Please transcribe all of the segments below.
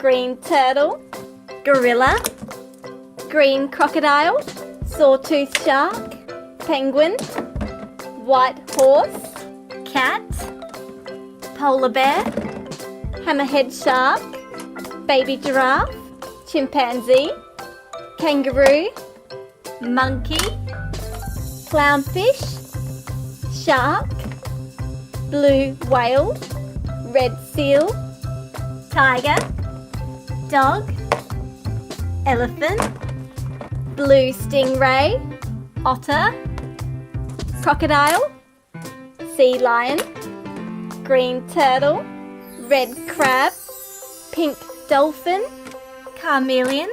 green turtle, gorilla, green crocodile, sawtooth shark, penguin, white horse, cat, polar bear, hammerhead shark, baby giraffe, chimpanzee, kangaroo, monkey, clownfish, shark, blue whale, red seal, tiger, dog, elephant, blue stingray, otter, crocodile, sea lion, green turtle, red crab, pink dolphin, chameleon,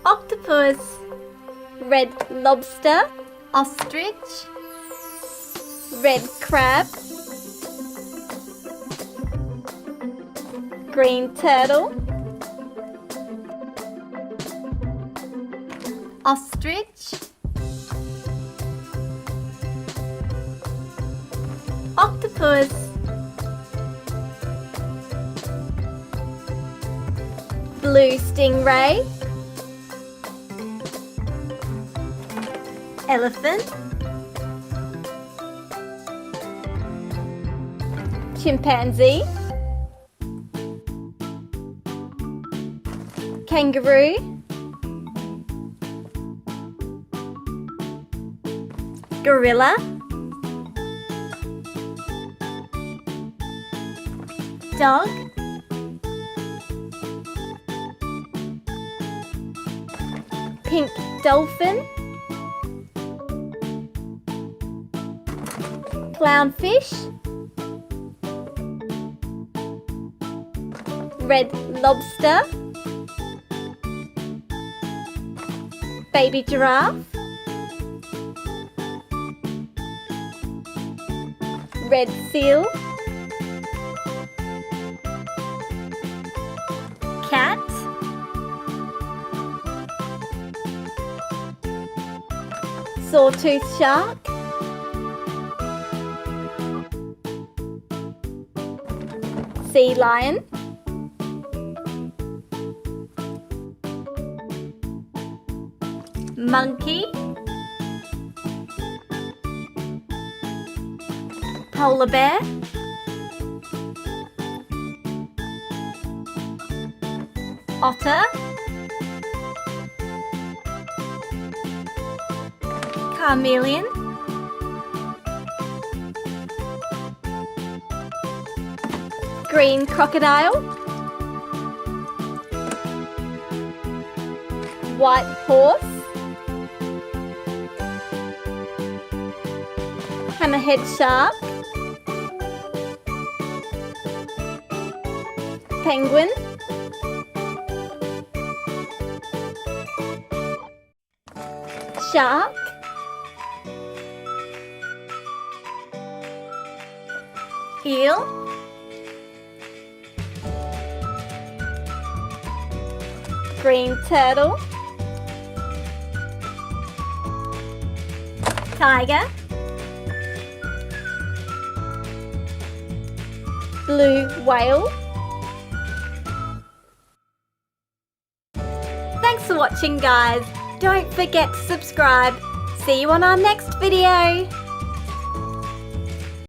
octopus, red lobster, ostrich, red crab, green turtle, ostrich, octopus, blue stingray, elephant, chimpanzee, kangaroo, gorilla, dog, pink dolphin, clownfish, red lobster, baby giraffe, red seal, cat, sawtooth shark, sea lion, monkey, polar bear, otter, chameleon, green crocodile, white horse, hammerhead shark, penguin, shark, eel, green turtle, tiger, blue whale. Thanks for watching, guys. Don't forget to subscribe. See you on our next video.